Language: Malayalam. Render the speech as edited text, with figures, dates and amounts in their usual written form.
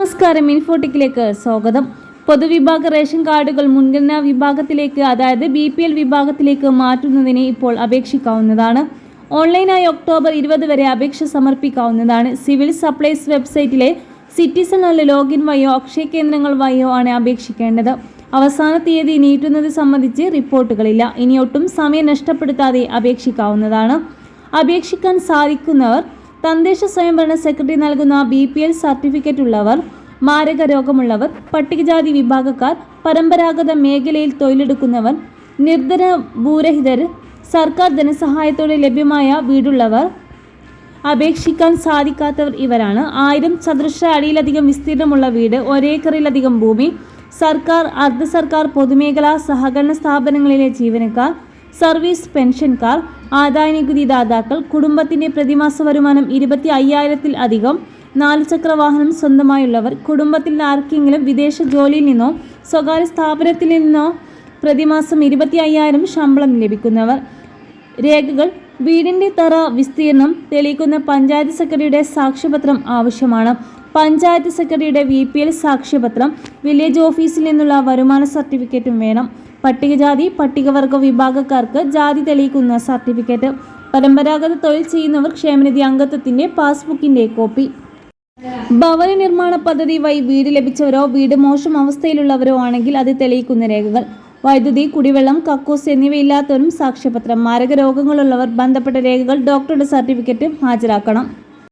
നമസ്കാരം, ഇൻഫോട്ടിക്കിലേക്ക് സ്വാഗതം. പൊതുവിഭാഗ റേഷൻ കാർഡുകൾ മുൻഗണനാ വിഭാഗത്തിലേക്ക്, അതായത് BPL വിഭാഗത്തിലേക്ക് മാറ്റുന്നതിന് ഇപ്പോൾ അപേക്ഷിക്കാവുന്നതാണ്. ഓൺലൈനായി ഒക്ടോബർ 20 വരെ അപേക്ഷ സമർപ്പിക്കാവുന്നതാണ്. സിവിൽ സപ്ലൈസ് വെബ്സൈറ്റിലെ സിറ്റിസൺ ലോഗിൻ വഴിയോ അക്ഷയ കേന്ദ്രങ്ങൾ വഴിയോ ആണ് അപേക്ഷിക്കേണ്ടത്. അവസാന തീയതി നീട്ടുന്നത് സംബന്ധിച്ച് റിപ്പോർട്ടുകളില്ല. ഇനി ഒട്ടും സമയം നഷ്ടപ്പെടുത്താതെ അപേക്ഷിക്കാവുന്നതാണ്. അപേക്ഷിക്കാൻ സാധിക്കുന്നവർ തദ്ദേശ സ്വയംഭരണ സെക്രട്ടറി നൽകുന്ന BPL സർട്ടിഫിക്കറ്റ് ഉള്ളവർ, മാരക രോഗമുള്ളവർ, പട്ടികജാതി വിഭാഗക്കാർ, പരമ്പരാഗത മേഖലയിൽ തൊഴിലെടുക്കുന്നവർ, നിർധന ഭൂരഹിതർ, സർക്കാർ ധനസഹായത്തോടെ ലഭ്യമായ വീടുള്ളവർ. അപേക്ഷിക്കാൻ സാധിക്കാത്തവർ ഇവരാണ്: 1000 ചതുരശ്ര അടിയിലധികം വിസ്തീർണമുള്ള വീട്, 1 ഏക്കറിലധികം ഭൂമി, സർക്കാർ, അർദ്ധ സർക്കാർ, പൊതുമേഖലാ സഹകരണ സ്ഥാപനങ്ങളിലെ ജീവനക്കാർ, സർവീസ് പെൻഷൻകാർ, ആദായനികുതി ദാതാക്കൾ, കുടുംബത്തിൻ്റെ പ്രതിമാസ വരുമാനം 25,000-ൽ അധികം, 4 ചക്ര വാഹനം സ്വന്തമായുള്ളവർ, കുടുംബത്തിൽ ആർക്കെങ്കിലും വിദേശ ജോലിയിൽ നിന്നോ സ്വകാര്യ സ്ഥാപനത്തിൽ നിന്നോ പ്രതിമാസം 25,000 ശമ്പളം ലഭിക്കുന്നവർ. രേഖകൾ: വീടിൻ്റെ തറ വിസ്തീർണം തെളിയിക്കുന്ന പഞ്ചായത്ത് സെക്രട്ടറിയുടെ സാക്ഷ്യപത്രം ആവശ്യമാണ്. പഞ്ചായത്ത് സെക്രട്ടറിയുടെ BPL സാക്ഷ്യപത്രം, വില്ലേജ് ഓഫീസിൽ നിന്നുള്ള വരുമാന സർട്ടിഫിക്കറ്റും വേണം. പട്ടികജാതി പട്ടികവർഗ വിഭാഗക്കാർക്ക് ജാതി തെളിയിക്കുന്ന സർട്ടിഫിക്കറ്റ്. പരമ്പരാഗത തൊഴിൽ ചെയ്യുന്നവർ ക്ഷേമനിധി അംഗത്വത്തിൻ്റെ പാസ്ബുക്കിൻ്റെ കോപ്പി. ഭവന നിർമ്മാണ പദ്ധതി വഴി വീട് ലഭിച്ചവരോ വീട് മോശം അവസ്ഥയിലുള്ളവരോ ആണെങ്കിൽ അത് തെളിയിക്കുന്ന രേഖകൾ. വൈദ്യുതി, കുടിവെള്ളം, കക്കൂസ് എന്നിവയില്ലാത്തവരും സാക്ഷ്യപത്രം. മാരക രോഗങ്ങളുള്ളവർ ബന്ധപ്പെട്ട രേഖകൾ, ഡോക്ടറുടെ സർട്ടിഫിക്കറ്റ് ഹാജരാക്കണം.